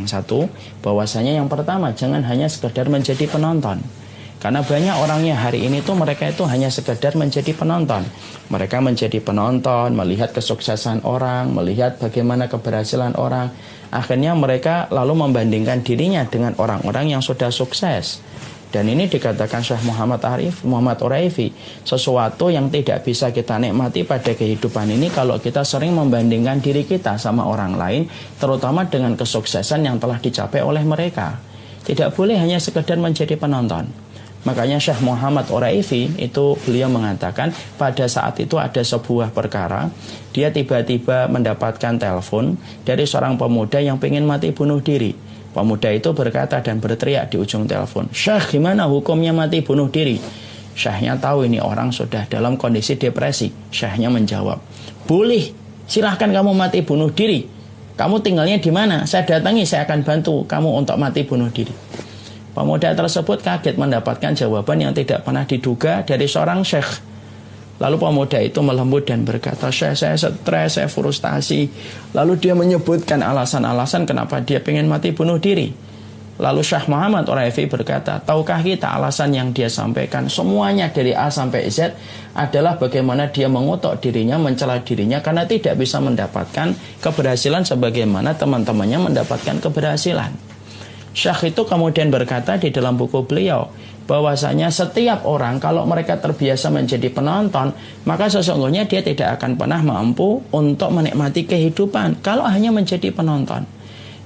Yang satu, bahwasanya yang pertama, jangan hanya sekedar menjadi penonton. Karena banyak orangnya hari ini tuh mereka itu hanya sekedar menjadi penonton. Mereka menjadi penonton, melihat kesuksesan orang, melihat bagaimana keberhasilan orang. Akhirnya mereka lalu membandingkan dirinya dengan orang-orang yang sudah sukses. Dan ini dikatakan Syekh Muhammad Uraifi, sesuatu yang tidak bisa kita nikmati pada kehidupan ini kalau kita sering membandingkan diri kita sama orang lain, terutama dengan kesuksesan yang telah dicapai oleh mereka. Tidak boleh hanya sekedar menjadi penonton. Makanya Syekh Muhammad Uraifi itu beliau mengatakan pada saat itu ada sebuah perkara, dia tiba-tiba mendapatkan telepon dari seorang pemuda yang ingin mati bunuh diri. Pemuda itu berkata dan berteriak di ujung telepon, "Syekh, gimana hukumnya mati bunuh diri?" Syekhnya tahu ini orang sudah dalam kondisi depresi. Syekhnya menjawab, "Boleh, silahkan kamu mati bunuh diri. Kamu tinggalnya di mana? Saya datangi, saya akan bantu kamu untuk mati bunuh diri." Pemuda tersebut kaget mendapatkan jawaban yang tidak pernah diduga dari seorang syekh. Lalu pemuda itu melembut dan berkata, "Syekh, saya stres, saya frustasi." Lalu dia menyebutkan alasan-alasan kenapa dia ingin mati bunuh diri. Lalu Syekh Muhammad Uraifi berkata, "Tahukah kita alasan yang dia sampaikan semuanya dari A sampai Z adalah bagaimana dia mengutuk dirinya, mencela dirinya karena tidak bisa mendapatkan keberhasilan sebagaimana teman-temannya mendapatkan keberhasilan." Syekh itu kemudian berkata di dalam buku beliau bahwasanya setiap orang kalau mereka terbiasa menjadi penonton, maka sesungguhnya dia tidak akan pernah mampu untuk menikmati kehidupan kalau hanya menjadi penonton.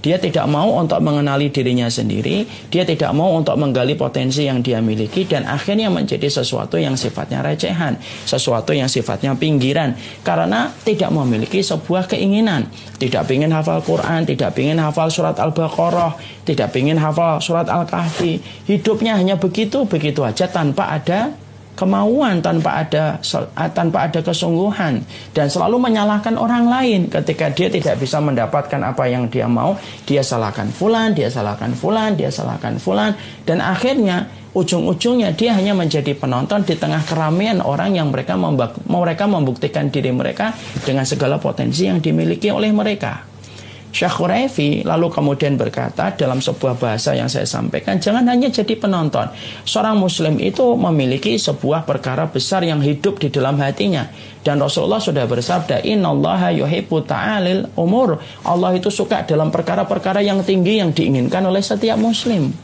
Dia tidak mau untuk mengenali dirinya sendiri, dia tidak mau untuk menggali potensi yang dia miliki, dan akhirnya menjadi sesuatu yang sifatnya recehan, sesuatu yang sifatnya pinggiran, karena tidak memiliki sebuah keinginan. Tidak ingin hafal Quran, tidak ingin hafal surat Al-Baqarah, tidak ingin hafal surat Al-Kahfi. Hidupnya hanya begitu-begitu aja tanpa ada kemauan, tanpa ada kesungguhan, dan selalu menyalahkan orang lain. Ketika dia tidak bisa mendapatkan apa yang dia mau, dia salahkan fulan, dia salahkan fulan, dia salahkan fulan, dan akhirnya ujung-ujungnya dia hanya menjadi penonton di tengah keramaian orang yang mereka membuktikan diri mereka dengan segala potensi yang dimiliki oleh mereka. Syekh Uraifi lalu kemudian berkata dalam sebuah bahasa yang saya sampaikan, jangan hanya jadi penonton. Seorang muslim itu memiliki sebuah perkara besar yang hidup di dalam hatinya. Dan Rasulullah sudah bersabda, "Innallaha yuhibbu ta'alil umur." Allah itu suka dalam perkara-perkara yang tinggi yang diinginkan oleh setiap muslim.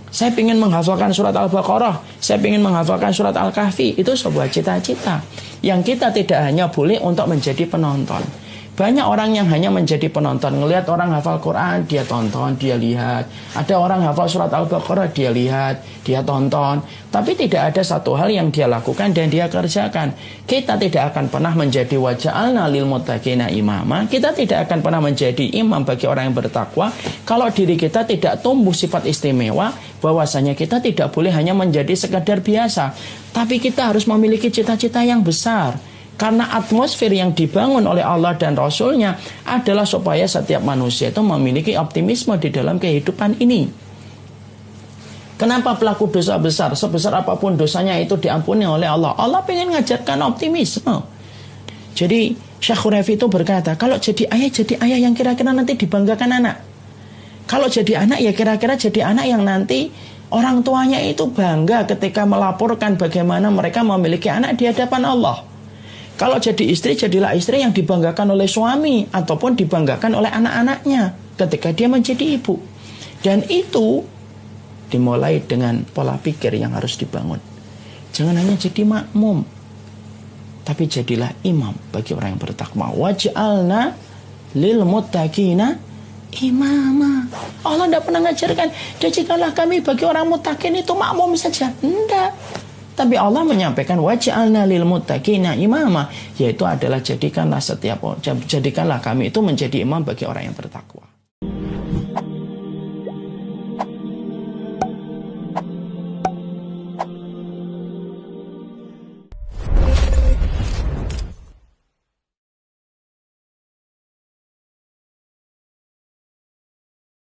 Saya ingin menghafalkan surat Al-Baqarah, saya ingin menghafalkan surat Al-Kahfi. Itu sebuah cita-cita yang kita tidak hanya boleh untuk menjadi penonton. Banyak orang yang hanya menjadi penonton, ngelihat orang hafal Quran, dia tonton, dia lihat. Ada orang hafal surat Al-Baqarah, dia lihat, dia tonton. Tapi tidak ada satu hal yang dia lakukan dan dia kerjakan. Kita tidak akan pernah menjadi waja'alna lil muttaqina imama. Kita tidak akan pernah menjadi imam bagi orang yang bertakwa kalau diri kita tidak tumbuh sifat istimewa, bahwasanya kita tidak boleh hanya menjadi sekadar biasa, tapi kita harus memiliki cita-cita yang besar. Karena atmosfer yang dibangun oleh Allah dan Rasulnya adalah supaya setiap manusia itu memiliki optimisme di dalam kehidupan ini. Kenapa pelaku dosa besar, sebesar apapun dosanya itu diampuni oleh Allah? Allah ingin mengajarkan optimisme. Jadi Syekh Uraifi itu berkata, kalau jadi ayah yang kira-kira nanti dibanggakan anak. Kalau jadi anak ya kira-kira jadi anak yang nanti orang tuanya itu bangga ketika melaporkan bagaimana mereka memiliki anak di hadapan Allah. Kalau jadi istri, jadilah istri yang dibanggakan oleh suami ataupun dibanggakan oleh anak-anaknya ketika dia menjadi ibu. Dan itu dimulai dengan pola pikir yang harus dibangun. Jangan hanya jadi makmum, tapi jadilah imam bagi orang yang bertakwa. Waj'alna lil muttaqina imama. Allah tidak pernah mengajarkan, jadikanlah kami bagi orang muttaqin itu makmum saja. Tidak. Tapi Allah menyampaikan waj'alna lil muttaqina imama, yaitu adalah jadikanlah kami itu menjadi imam bagi orang yang bertakwa.